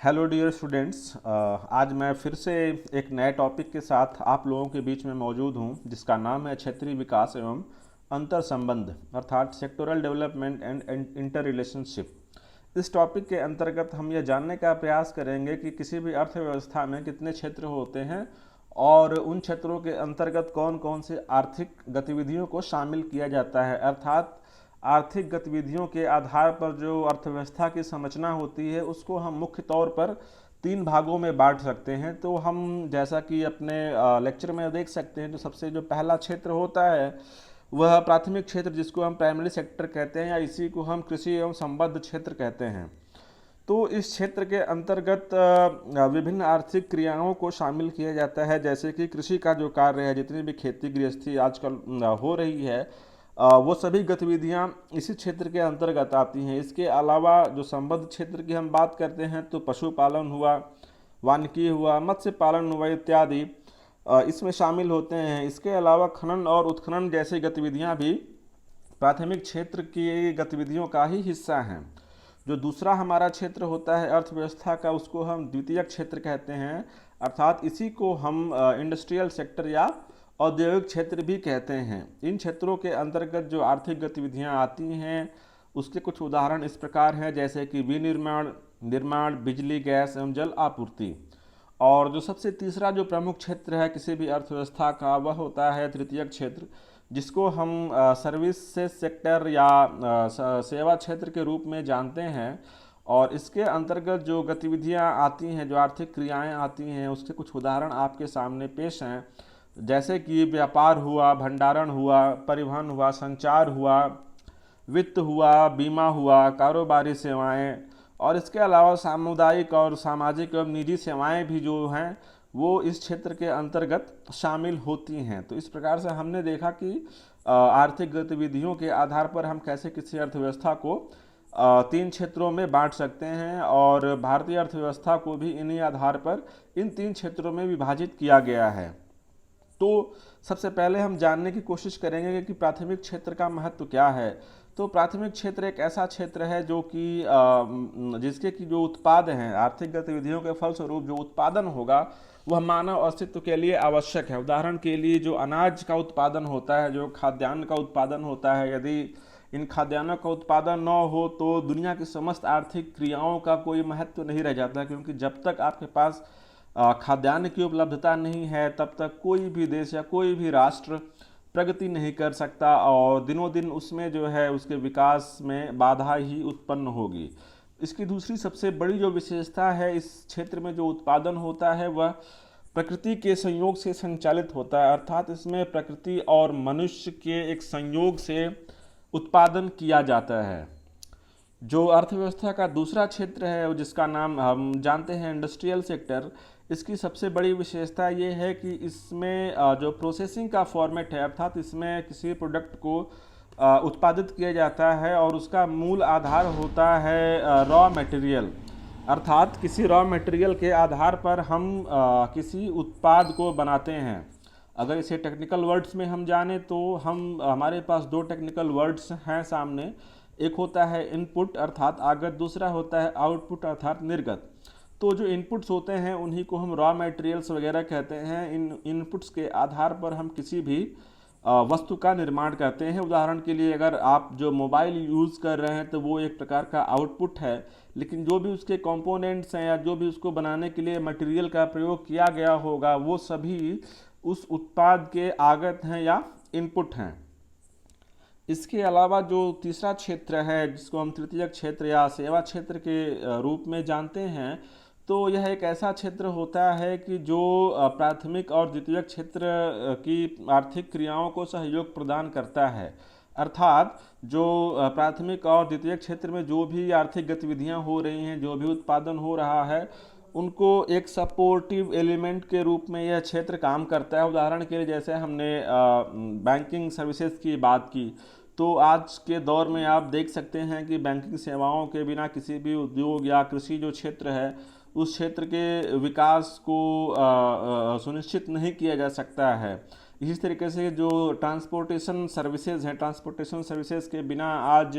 Hello dear students, आज मैं फिर से एक नए टॉपिक के साथ आप लोगों के बीच में मौजूद हूं, जिसका नाम है क्षेत्रीय विकास एवं अंतर संबंध अर्थात sectoral development and inter relationship. इस टॉपिक के अंतर्गत हम यह जानने का प्रयास करेंगे कि किसी भी अर्थव्यवस्था में कितने क्षेत्र होते हैं और उन क्षेत्रों के अंतर्गत कौन कौन से आर्थिक गतिविधियों को शामिल किया जाता है। अर्थात आर्थिक गतिविधियों के आधार पर जो अर्थव्यवस्था की संरचना होती है उसको हम मुख्य तौर पर तीन भागों में बांट सकते हैं। तो हम जैसा कि अपने लेक्चर में देख सकते हैं, तो सबसे जो पहला क्षेत्र होता है वह प्राथमिक क्षेत्र, जिसको हम प्राइमरी सेक्टर कहते हैं या इसी को हम कृषि एवं संबद्ध क्षेत्र कहते हैं। तो इस क्षेत्र के अंतर्गत विभिन्न आर्थिक क्रियाओं को शामिल किया जाता है, जैसे कि कृषि का जो कार्य है, जितनी भी खेती गृहस्थी आजकल हो रही है, वो सभी गतिविधियां इसी क्षेत्र के अंतर्गत आती हैं। इसके अलावा जो संबद्ध क्षेत्र की हम बात करते हैं तो पशुपालन हुआ, वानिकी हुआ, मत्स्य पालन हुआ इत्यादि इसमें शामिल होते हैं। इसके अलावा खनन और उत्खनन जैसी गतिविधियां भी प्राथमिक क्षेत्र की गतिविधियों का ही हिस्सा हैं। जो दूसरा हमारा क्षेत्र होता है अर्थव्यवस्था का, उसको हम द्वितीयक क्षेत्र कहते हैं, अर्थात इसी को हम इंडस्ट्रियल सेक्टर या औद्योगिक क्षेत्र भी कहते हैं। इन क्षेत्रों के अंतर्गत जो आर्थिक गतिविधियां आती हैं उसके कुछ उदाहरण इस प्रकार हैं, जैसे कि विनिर्माण, निर्माण, बिजली, गैस एवं जल आपूर्ति। और जो सबसे तीसरा जो प्रमुख क्षेत्र है किसी भी अर्थव्यवस्था का, वह होता है तृतीयक क्षेत्र, जिसको हम सर्विसेज सेक्टर या सेवा क्षेत्र के रूप में जानते हैं। और इसके अंतर्गत जो गतिविधियां आती हैं, जो आर्थिक क्रियाएं आती हैं, उसके कुछ उदाहरण आपके सामने पेश हैं, जैसे कि व्यापार हुआ, भंडारण हुआ, परिवहन हुआ, संचार हुआ, वित्त हुआ, बीमा हुआ, कारोबारी सेवाएं, और इसके अलावा सामुदायिक और सामाजिक एवं निजी सेवाएं भी जो हैं वो इस क्षेत्र के अंतर्गत शामिल होती हैं। तो इस प्रकार से हमने देखा कि आर्थिक गतिविधियों के आधार पर हम कैसे किसी अर्थव्यवस्था को तीन क्षेत्रों में बांट सकते हैं, और भारतीय अर्थव्यवस्था को भी इन्हीं आधार पर इन तीन क्षेत्रों में विभाजित किया गया है। तो सबसे पहले हम जानने की कोशिश करेंगे कि प्राथमिक क्षेत्र का महत्व क्या है। तो प्राथमिक क्षेत्र एक ऐसा क्षेत्र है जो कि जिसके की जो उत्पाद हैं, आर्थिक गतिविधियों के फलस्वरूप जो उत्पादन होगा वह मानव अस्तित्व के लिए आवश्यक है। उदाहरण के लिए जो अनाज का उत्पादन होता है, जो खाद्यान्न का उत्पादन होता है, यदि इन खाद्यान्नों का उत्पादन न हो तो दुनिया की समस्त आर्थिक क्रियाओं का कोई महत्व नहीं रह जाता, क्योंकि जब तक आपके पास खाद्यान्न की उपलब्धता नहीं है तब तक कोई भी देश या कोई भी राष्ट्र प्रगति नहीं कर सकता, और दिनों दिन उसमें जो है उसके विकास में बाधा ही उत्पन्न होगी। इसकी दूसरी सबसे बड़ी जो विशेषता है इस क्षेत्र में जो उत्पादन होता है वह प्रकृति के संयोग से संचालित होता है, अर्थात इसमें प्रकृति और मनुष्य के एक संयोग से उत्पादन किया जाता है। जो अर्थव्यवस्था का दूसरा क्षेत्र है जिसका नाम हम जानते हैं इंडस्ट्रियल सेक्टर, इसकी सबसे बड़ी विशेषता ये है कि इसमें जो प्रोसेसिंग का फॉर्मेट है, अर्थात इसमें किसी प्रोडक्ट को उत्पादित किया जाता है और उसका मूल आधार होता है रॉ मटेरियल, अर्थात किसी रॉ मटेरियल के आधार पर हम किसी उत्पाद को बनाते हैं। अगर इसे टेक्निकल वर्ड्स में हम जाने तो हमारे पास दो टेक्निकल वर्ड्स हैं सामने। एक होता है इनपुट अर्थात आगत, दूसरा होता है आउटपुट अर्थात निर्गत। तो जो इनपुट्स होते हैं उन्हीं को हम रॉ मटेरियल्स वगैरह कहते हैं। इन इनपुट्स के आधार पर हम किसी भी वस्तु का निर्माण करते हैं। उदाहरण के लिए अगर आप जो मोबाइल यूज़ कर रहे हैं तो वो एक प्रकार का आउटपुट है, लेकिन जो भी उसके कंपोनेंट्स हैं या जो भी उसको बनाने के लिए मटेरियल का प्रयोग किया गया होगा वो सभी उस उत्पाद के आगत हैं या इनपुट हैं। इसके अलावा जो तीसरा क्षेत्र है जिसको हम तृतीयक क्षेत्र या सेवा क्षेत्र के रूप में जानते हैं, तो यह एक ऐसा क्षेत्र होता है कि जो प्राथमिक और द्वितीयक क्षेत्र की आर्थिक क्रियाओं को सहयोग प्रदान करता है। अर्थात जो प्राथमिक और द्वितीयक क्षेत्र में जो भी आर्थिक गतिविधियां हो रही हैं, जो भी उत्पादन हो रहा है, उनको एक सपोर्टिव एलिमेंट के रूप में यह क्षेत्र काम करता है। उदाहरण के लिए जैसे हमने बैंकिंग सर्विसेज की बात की, तो आज के दौर में आप देख सकते हैं कि बैंकिंग सेवाओं के बिना किसी भी उद्योग या कृषि जो क्षेत्र है उस क्षेत्र के विकास को सुनिश्चित नहीं किया जा सकता है। इसी तरीके से जो ट्रांसपोर्टेशन सर्विसेज हैं, ट्रांसपोर्टेशन सर्विसेज के बिना आज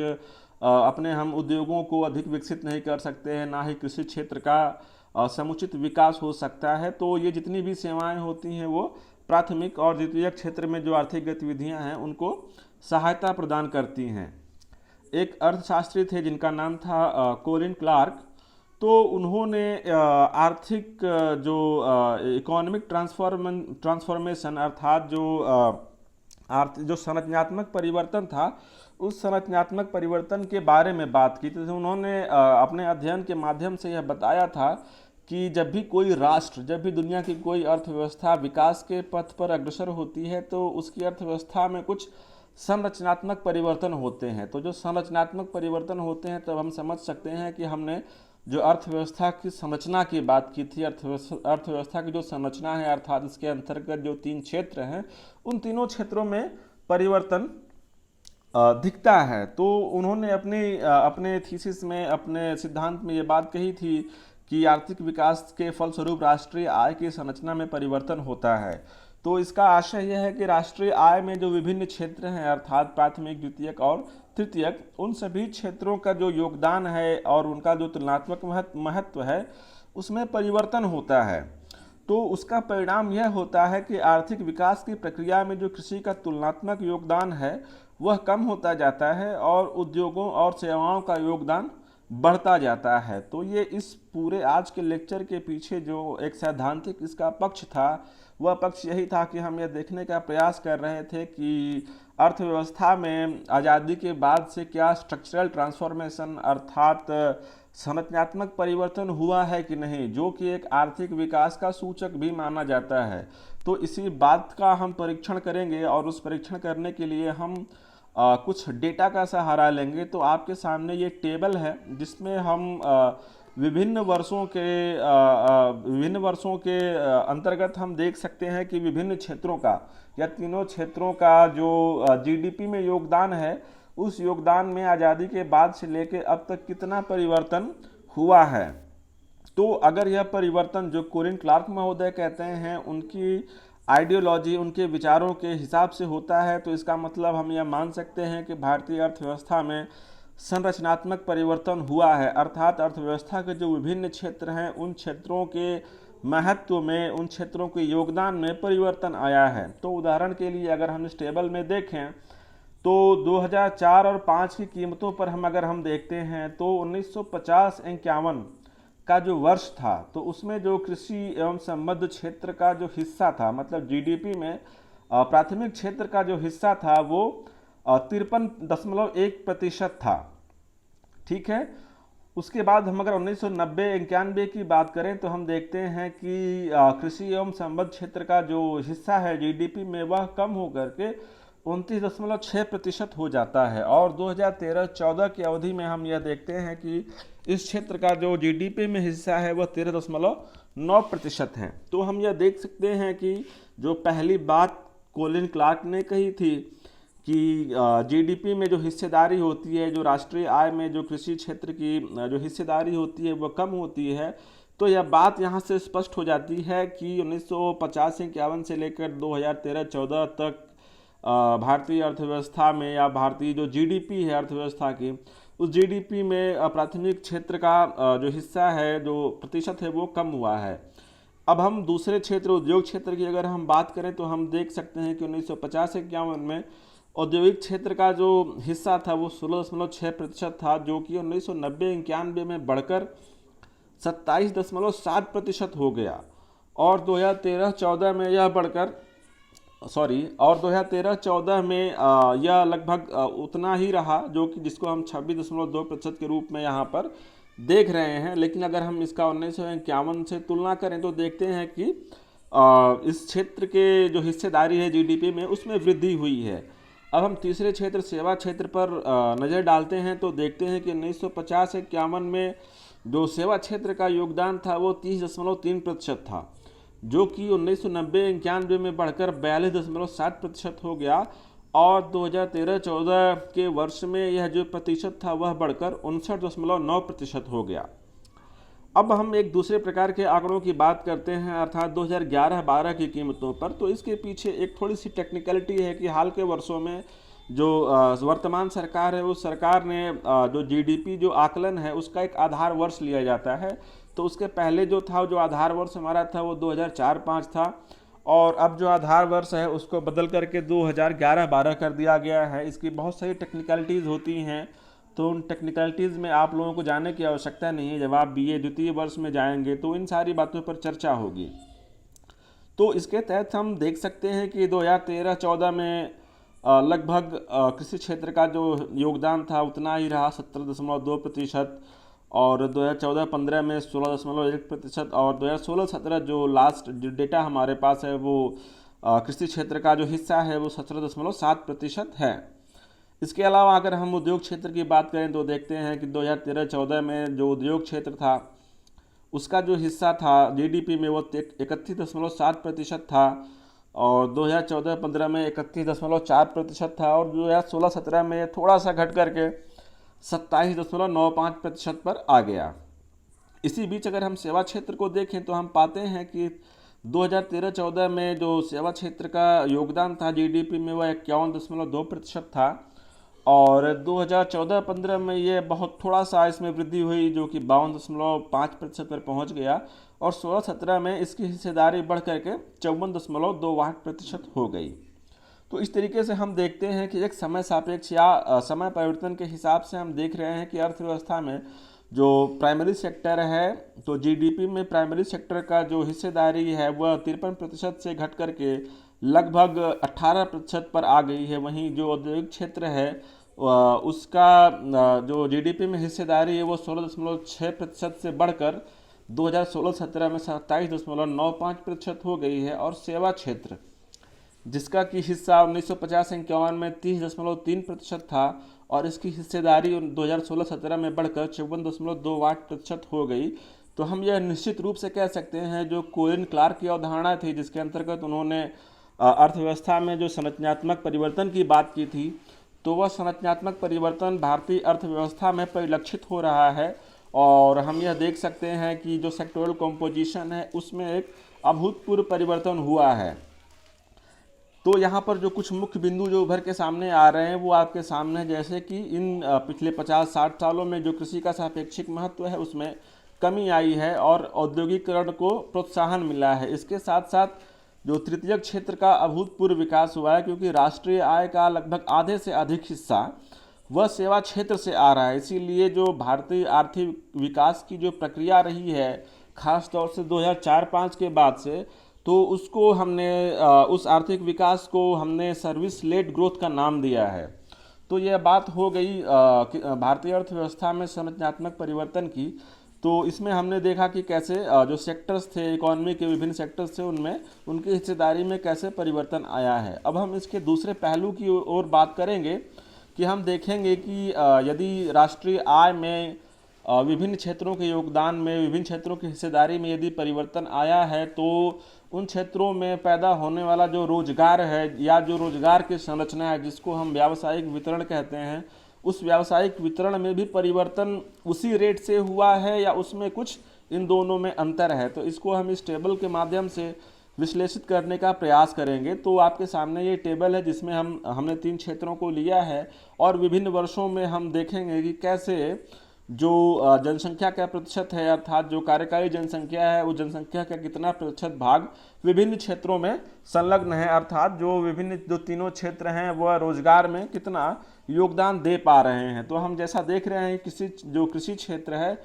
अपने हम उद्योगों को अधिक विकसित नहीं कर सकते हैं, ना ही कृषि क्षेत्र का समुचित विकास हो सकता है। तो ये जितनी भी सेवाएं होती हैं वो प्राथमिक और द्वितीयक क्षेत्र में जो आर्थिक गतिविधियां हैं उनको सहायता प्रदान करती हैं। एक अर्थशास्त्री थे जिनका नाम था कोलिन क्लार्क। तो उन्होंने आर्थिक जो इकोनॉमिक ट्रांसफॉर्मेशन अर्थात जो संरचनात्मक परिवर्तन था, उस संरचनात्मक परिवर्तन के बारे में बात की। तो उन्होंने अपने अध्ययन के माध्यम से यह बताया था कि जब भी कोई राष्ट्र, जब भी दुनिया की कोई अर्थव्यवस्था विकास के पथ पर अग्रसर होती है तो उसकी अर्थव्यवस्था में कुछ संरचनात्मक परिवर्तन होते हैं। तो जो संरचनात्मक परिवर्तन होते हैं तब हम समझ सकते हैं कि हमने जो अर्थव्यवस्था की संरचना की बात की थी, अर्थव्यवस्था की जो संरचना है अर्थात इसके अंतर्गत जो 3 क्षेत्र हैं उन तीनों क्षेत्रों में परिवर्तन दिखता है। तो उन्होंने अपने थीसिस में, अपने सिद्धांत में ये बात कही थी कि आर्थिक विकास के फलस्वरूप राष्ट्रीय आय की संरचना में परिवर्तन होता है। तो इसका आशय यह है कि राष्ट्रीय आय में जो विभिन्न क्षेत्र हैं अर्थात प्राथमिक, द्वितीयक और तृतीयक, उन सभी क्षेत्रों का जो योगदान है और उनका जो तुलनात्मक महत्व है उसमें परिवर्तन होता है। तो उसका परिणाम यह होता है कि आर्थिक विकास की प्रक्रिया में जो कृषि का तुलनात्मक योगदान है वह कम होता जाता है और उद्योगों और सेवाओं का योगदान बढ़ता जाता है। तो ये इस पूरे आज के लेक्चर के पीछे जो एक सैद्धांतिक इसका पक्ष था वह पक्ष यही था कि हम यह देखने का प्रयास कर रहे थे कि अर्थव्यवस्था में आज़ादी के बाद से क्या स्ट्रक्चरल ट्रांसफॉर्मेशन अर्थात संरचनात्मक परिवर्तन हुआ है कि नहीं, जो कि एक आर्थिक विकास का सूचक भी माना जाता है। तो इसी बात का हम परीक्षण करेंगे और उस परीक्षण करने के लिए हम कुछ डेटा का सहारा लेंगे। तो आपके सामने ये टेबल है जिसमें हम विभिन्न वर्षों के अंतर्गत हम देख सकते हैं कि विभिन्न क्षेत्रों का या तीनों क्षेत्रों का जो जीडीपी में योगदान है उस योगदान में आज़ादी के बाद से लेकर अब तक कितना परिवर्तन हुआ है। तो अगर यह परिवर्तन जो कोलिन क्लार्क महोदय कहते हैं उनकी आइडियोलॉजी, उनके विचारों के हिसाब से होता है तो इसका मतलब हम यह मान सकते हैं कि भारतीय अर्थव्यवस्था में संरचनात्मक परिवर्तन हुआ है, अर्थात अर्थव्यवस्था के जो विभिन्न क्षेत्र हैं उन क्षेत्रों के महत्व में, उन क्षेत्रों के योगदान में परिवर्तन आया है। तो उदाहरण के लिए अगर हम इस टेबल में देखें तो 2004 और 5 की कीमतों पर अगर हम देखते हैं तो 1950-51 का जो वर्ष था तो उसमें जो कृषि एवं संबद्ध क्षेत्र का जो हिस्सा था, मतलब जीडीपी में प्राथमिक क्षेत्र का जो हिस्सा था वो 53.1% था। ठीक है। उसके बाद हम अगर 1990-91 की बात करें तो हम देखते हैं कि कृषि एवं संबद्ध क्षेत्र का जो हिस्सा है जीडीपी में वह कम होकर के 29.6% हो जाता है। और 2013-14 की अवधि में हम यह देखते हैं कि इस क्षेत्र का जो जीडीपी में हिस्सा है वह 13.9% है। तो हम यह देख सकते हैं कि जो पहली बात कोलिन क्लार्क ने कही थी कि जीडीपी में जो हिस्सेदारी होती है, जो राष्ट्रीय आय में जो कृषि क्षेत्र की जो हिस्सेदारी होती है वह कम होती है, तो यह बात यहाँ से स्पष्ट हो जाती है कि 1950-51 से लेकर 2013-14 तक भारतीय अर्थव्यवस्था में या भारतीय जो जीडीपी है अर्थव्यवस्था की, उस जीडीपी में प्राथमिक क्षेत्र का जो हिस्सा है, जो प्रतिशत है वो कम हुआ है। अब हम दूसरे क्षेत्र उद्योग क्षेत्र की अगर हम बात करें तो हम देख सकते हैं कि 1950-51 में औद्योगिक क्षेत्र का जो हिस्सा था वो 16.6% था, जो कि 1990-91 में बढ़कर 27.7% हो गया। और 2013-14 में यह बढ़कर और 2013-14 में यह लगभग उतना ही रहा, जो कि जिसको हम 26.2% के रूप में यहाँ पर देख रहे हैं। लेकिन अगर हम इसका 1951 से तुलना करें तो देखते हैं कि इस क्षेत्र के जो हिस्सेदारी है जीडीपी में उसमें वृद्धि हुई है। अब हम तीसरे क्षेत्र सेवा क्षेत्र पर नज़र डालते हैं तो देखते हैं कि 1950-51 में जो सेवा क्षेत्र का योगदान था वो 30.3% था, जो कि 1990-91 में बढ़कर 42.7% हो गया। और 2013-14 के वर्ष में यह जो प्रतिशत था वह बढ़कर 59.9% हो गया। अब हम एक दूसरे प्रकार के आंकड़ों की बात करते हैं, अर्थात 2011-12 की कीमतों पर। तो इसके पीछे एक थोड़ी सी टेक्निकलिटी है कि हाल के वर्षों में जो वर्तमान सरकार है उस सरकार ने जो जीडीपी जो आकलन है उसका एक आधार वर्ष लिया जाता है। तो उसके पहले जो था जो आधार वर्ष हमारा था वो 2004-05 था, और अब जो आधार वर्ष है उसको बदल करके 2011-12 कर दिया गया है। इसकी बहुत सारी टेक्निकलिटीज़ होती हैं, तो उन टेक्निकलिटीज़ में आप लोगों को जाने की आवश्यकता नहीं है। जब आप बीए द्वितीय वर्ष में जाएंगे तो इन सारी बातों पर चर्चा होगी। तो इसके तहत हम देख सकते हैं कि 2013-14 में लगभग कृषि क्षेत्र का जो योगदान था उतना ही रहा, 17.2%, और 2014-15 में 16.1%, और 2016-17 जो लास्ट जो डेटा हमारे पास है वो कृषि क्षेत्र का जो हिस्सा है वो 17.7% है। इसके अलावा अगर हम उद्योग क्षेत्र की बात करें तो देखते हैं कि 2013-14 में जो उद्योग क्षेत्र था उसका जो हिस्सा था जीडीपी में वो 31.7% था, और 2014-15 में 31.4% था, और 2016-17 में थोड़ा सा घट करके 27.95% पर आ गया। इसी बीच अगर हम सेवा क्षेत्र को देखें तो हम पाते हैं कि 2013-14 में जो सेवा क्षेत्र का योगदान था जीडीपी में वह 51.2% था, और 2014-15 में ये बहुत थोड़ा सा इसमें वृद्धि हुई जो कि 52.5% पर पहुंच गया, और 16-17 में इसकी हिस्सेदारी बढ़ करके 54.28% हो गई। तो इस तरीके से हम देखते हैं कि एक समय सापेक्ष या समय परिवर्तन के हिसाब से हम देख रहे हैं कि अर्थव्यवस्था में जो प्राइमरी सेक्टर है तो जीडीपी में प्राइमरी सेक्टर का जो हिस्सेदारी है वह 53% से घट करके लगभग 18% पर आ गई है। वहीं जो औद्योगिक क्षेत्र है उसका जो जीडीपी में हिस्सेदारी है वो 16.6% से बढ़कर 2016-17 में 27.95% हो गई है। और सेवा क्षेत्र जिसका कि हिस्सा 1950-51 में 30.3% था और इसकी हिस्सेदारी 2016-17 में बढ़कर 54.28% हो गई। तो हम यह निश्चित रूप से कह सकते हैं जो कोलिन क्लार्क की अवधारणा थी जिसके अंतर्गत उन्होंने अर्थव्यवस्था में जो संरचनात्मक परिवर्तन की बात की थी, तो वह संरचनात्मक परिवर्तन भारतीय अर्थव्यवस्था में परिलक्षित हो रहा है। और हम यह देख सकते हैं कि जो सेक्टोरल कॉम्पोजिशन है उसमें एक अभूतपूर्व परिवर्तन हुआ है। तो यहाँ पर जो कुछ मुख्य बिंदु जो उभर के सामने आ रहे हैं वो आपके सामने है, जैसे कि इन पिछले 50-60 सालों में जो कृषि का सापेक्षिक महत्व है उसमें कमी आई है और औद्योगिकरण को प्रोत्साहन मिला है। इसके साथ साथ जो तृतीयक क्षेत्र का अभूतपूर्व विकास हुआ है, क्योंकि राष्ट्रीय आय का लगभग आधे से अधिक हिस्सा वह सेवा क्षेत्र से आ रहा है। इसीलिए जो भारतीय आर्थिक विकास की जो प्रक्रिया रही है खास तौर से 2004-05 के बाद से, तो उसको हमने उस आर्थिक विकास को हमने सर्विस लेड ग्रोथ का नाम दिया है। तो यह बात हो गई भारतीय अर्थव्यवस्था में संरचनात्मक परिवर्तन की। तो इसमें हमने देखा कि कैसे जो सेक्टर्स थे इकोनॉमी के विभिन्न सेक्टर्स थे उनमें उनकी हिस्सेदारी में कैसे परिवर्तन आया है। अब हम इसके दूसरे पहलू की ओर बात करेंगे कि हम देखेंगे कि यदि राष्ट्रीय आय में विभिन्न क्षेत्रों के योगदान में विभिन्न क्षेत्रों की हिस्सेदारी में यदि परिवर्तन आया है तो उन क्षेत्रों में पैदा होने वाला जो रोजगार है या जो रोजगार की संरचना है जिसको हम व्यावसायिक वितरण कहते हैं, उस व्यावसायिक वितरण में भी परिवर्तन उसी रेट से हुआ है या उसमें कुछ इन दोनों में अंतर है। तो इसको हम इस टेबल के माध्यम से विश्लेषित करने का प्रयास करेंगे। तो आपके सामने ये टेबल है जिसमें हमने 3 क्षेत्रों को लिया है और विभिन्न वर्षों में हम देखेंगे कि कैसे जो जनसंख्या का प्रतिशत है अर्थात जो कार्यकारी जनसंख्या है उस जनसंख्या का कितना प्रतिशत भाग विभिन्न क्षेत्रों में संलग्न है, अर्थात जो विभिन्न जो तीनों क्षेत्र हैं वह रोजगार में कितना योगदान दे पा रहे हैं। तो हम जैसा देख रहे हैं जो कृषि क्षेत्र है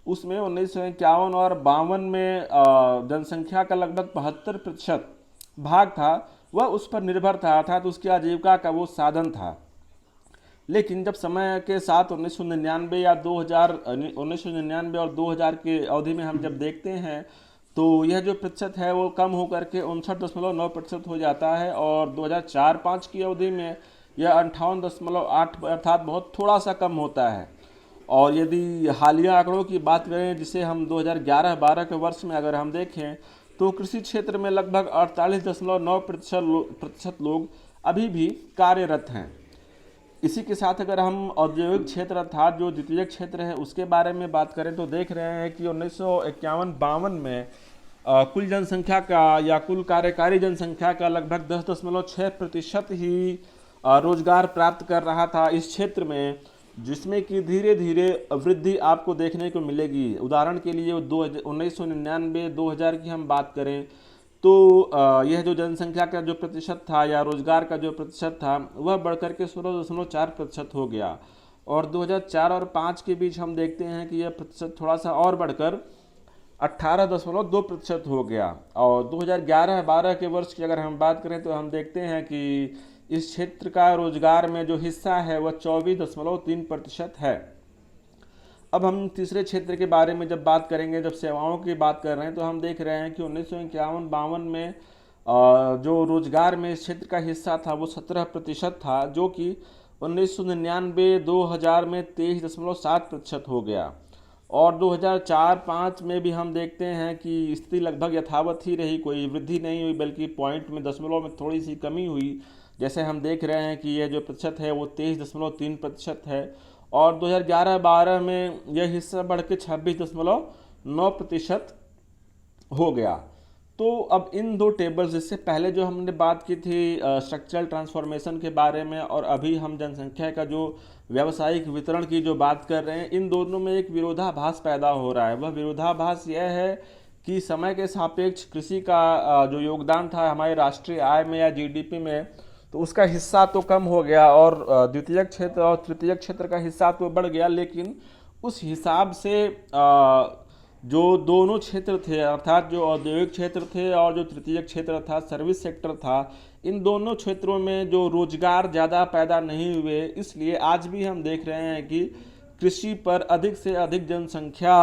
उसमें 1951 और 52 में जनसंख्या का लगभग 72% भाग था वह उस पर निर्भर था, अर्थात उसकी आजीविका का वो साधन था। लेकिन जब समय के साथ 1999 या 1999 और 2000 के अवधि में हम जब देखते हैं तो यह जो प्रतिशत है वो कम होकर के 59.9% हो जाता है और 2004-05 की अवधि में यह 58.8 अर्थात बहुत थोड़ा सा कम होता है। और यदि हालिया आंकड़ों की बात करें जिसे हम 2011-12 के वर्ष में अगर हम देखें तो कृषि क्षेत्र में लगभग 48.9% लोग अभी भी कार्यरत हैं। इसी के साथ अगर हम औद्योगिक क्षेत्र अर्थात जो द्वितीय क्षेत्र है उसके बारे में बात करें तो देख रहे हैं कि 1951-52 में कुल जनसंख्या का या कुल कार्यकारी जनसंख्या का लगभग 10.6% ही रोजगार प्राप्त कर रहा था इस क्षेत्र में, जिसमें कि धीरे धीरे वृद्धि आपको देखने को मिलेगी। उदाहरण के लिए 1999-2000 की हम बात करें तो यह जो जनसंख्या का जो प्रतिशत था या रोजगार का जो प्रतिशत था वह बढ़कर के 16.4% हो गया। और 2004 और 5 के बीच हम देखते हैं कि यह प्रतिशत थोड़ा सा और बढ़कर 18.2% हो गया। और 2011-12 के वर्ष की अगर हम बात करें तो हम देखते हैं कि इस क्षेत्र का रोजगार में जो हिस्सा है वह 24.3% है। अब हम तीसरे क्षेत्र के बारे में जब बात करेंगे, जब सेवाओं की बात कर रहे हैं, तो हम देख रहे हैं कि 1951-52 में जो रोजगार में इस क्षेत्र का हिस्सा था वो 17% था, जो कि 1999-2000 में 23.7% हो गया। और 2004-5 में भी हम देखते हैं कि स्थिति लगभग यथावत ही रही, कोई वृद्धि नहीं हुई, बल्कि पॉइंट में दशमलव में थोड़ी सी कमी हुई। जैसे हम देख रहे हैं कि यह जो प्रतिशत है वो 23.3% है। और 2011-12 में यह हिस्सा बढ़ के 26.9% हो गया। तो अब इन दो टेबल्स, इससे पहले जो हमने बात की थी स्ट्रक्चरल ट्रांसफॉर्मेशन के बारे में, और अभी हम जनसंख्या का जो व्यावसायिक वितरण की जो बात कर रहे हैं, इन दोनों में एक विरोधाभास पैदा हो रहा है। वह विरोधाभास यह है कि समय के सापेक्ष कृषि का जो योगदान था हमारे राष्ट्रीय आय में या जीडीपी में, तो उसका हिस्सा तो कम हो गया और द्वितीयक क्षेत्र और तृतीयक क्षेत्र का हिस्सा तो बढ़ गया, लेकिन उस हिसाब से जो दोनों क्षेत्र थे, अर्थात जो औद्योगिक क्षेत्र थे और जो तृतीयक क्षेत्र था सर्विस सेक्टर था, इन दोनों क्षेत्रों में जो रोजगार ज़्यादा पैदा नहीं हुए। इसलिए आज भी हम देख रहे हैं कि कृषि पर अधिक से अधिक जनसंख्या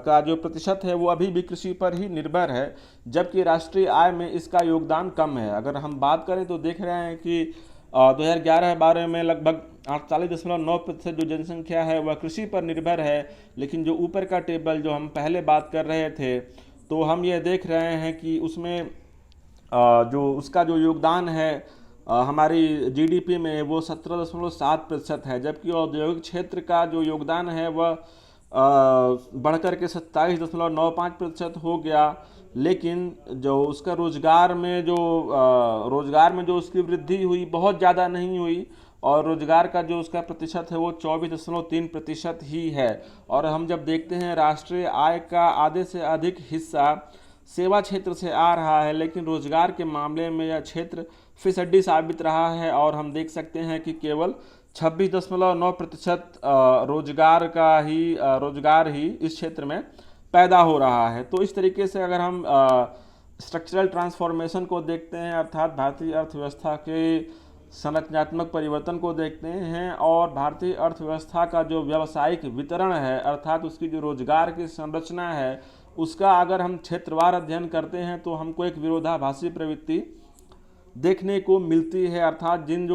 का जो प्रतिशत है वो अभी भी कृषि पर ही निर्भर है, जबकि राष्ट्रीय आय में इसका योगदान कम है। अगर हम बात करें तो देख रहे हैं कि 2011-12 में लगभग 48.9% जो जनसंख्या है वह कृषि पर निर्भर है, लेकिन जो ऊपर का टेबल जो हम पहले बात कर रहे थे तो हम ये देख रहे हैं कि उसमें जो उसका जो योगदान है हमारी जीडीपी में वो 17.7% है, जबकि औद्योगिक क्षेत्र का जो योगदान है वह बढ़कर के 27.95% हो गया। लेकिन जो उसका रोजगार में जो उसकी वृद्धि हुई बहुत ज़्यादा नहीं हुई, और रोजगार का जो उसका प्रतिशत है वो 24.3% ही है। और हम जब देखते हैं राष्ट्रीय आय का आधे से अधिक हिस्सा सेवा क्षेत्र से आ रहा है, लेकिन रोजगार के मामले में यह क्षेत्र फिसड्डी साबित रहा है। और हम देख सकते हैं कि केवल 26.9% रोजगार ही इस क्षेत्र में पैदा हो रहा है। तो इस तरीके से अगर हम स्ट्रक्चरल ट्रांसफॉर्मेशन को देखते हैं, अर्थात भारतीय अर्थव्यवस्था के संरचनात्मक परिवर्तन को देखते हैं, और भारतीय अर्थव्यवस्था का जो व्यावसायिक वितरण है, अर्थात उसकी जो रोजगार की संरचना है, उसका अगर हम क्षेत्रवार अध्ययन करते हैं तो हमको एक विरोधाभासी प्रवृत्ति देखने को मिलती है। अर्थात जिन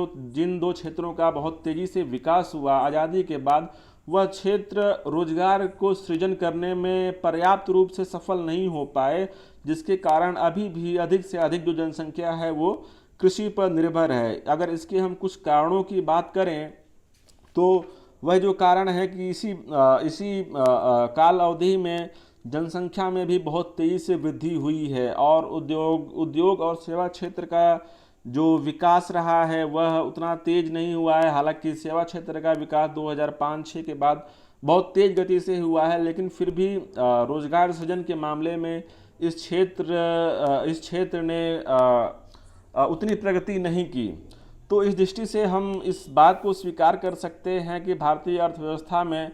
दो क्षेत्रों का बहुत तेजी से विकास हुआ आज़ादी के बाद, वह क्षेत्र रोजगार को सृजन करने में पर्याप्त रूप से सफल नहीं हो पाए, जिसके कारण अभी भी अधिक से अधिक जो जनसंख्या है वो कृषि पर निर्भर है। अगर इसके हम कुछ कारणों की बात करें तो वह जो कारण है कि इसी काल अवधि में जनसंख्या में भी बहुत तेजी से वृद्धि हुई है, और उद्योग और सेवा क्षेत्र का जो विकास रहा है वह उतना तेज नहीं हुआ है। हालांकि सेवा क्षेत्र का विकास 2005-06 के बाद बहुत तेज गति से हुआ है, लेकिन फिर भी रोजगार सृजन के मामले में इस क्षेत्र ने उतनी प्रगति नहीं की। तो इस दृष्टि से हम इस बात को स्वीकार कर सकते हैं कि भारतीय अर्थव्यवस्था में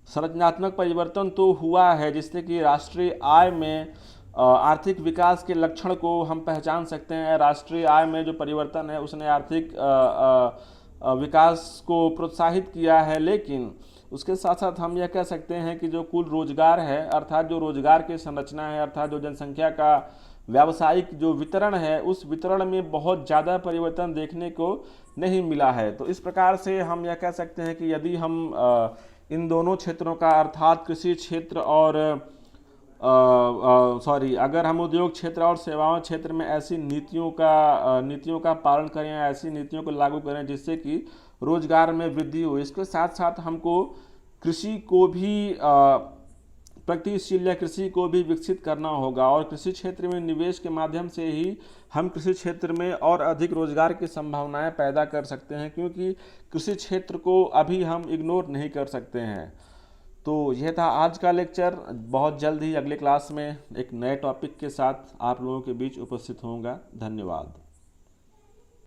संरचनात्मक परिवर्तन तो हुआ है, जिससे कि राष्ट्रीय आय में आर्थिक विकास के लक्षण को हम पहचान सकते हैं। राष्ट्रीय आय में जो परिवर्तन है उसने आर्थिक विकास को प्रोत्साहित किया है, लेकिन उसके साथ साथ हम यह कह सकते हैं कि जो कुल रोजगार है, अर्थात जो रोजगार की संरचना है, अर्थात जो जनसंख्या का व्यावसायिक जो वितरण है, उस वितरण में बहुत ज़्यादा परिवर्तन देखने को नहीं मिला है। तो इस प्रकार से हम यह कह सकते हैं कि यदि हम इन दोनों क्षेत्रों का, अर्थात कृषि क्षेत्र और अगर हम उद्योग क्षेत्र और सेवाओं क्षेत्र में ऐसी नीतियों का पालन करें, ऐसी नीतियों को लागू करें जिससे कि रोजगार में वृद्धि हो, इसके साथ साथ हमको कृषि को भी प्रगतिशील कृषि को भी विकसित करना होगा और कृषि क्षेत्र में निवेश के माध्यम से ही हम कृषि क्षेत्र में और अधिक रोजगार की संभावनाएं पैदा कर सकते हैं, क्योंकि कृषि क्षेत्र को अभी हम इग्नोर नहीं कर सकते हैं। तो यह था आज का लेक्चर। बहुत जल्द ही अगले क्लास में एक नए टॉपिक के साथ आप लोगों के बीच उपस्थित होऊंगा। धन्यवाद।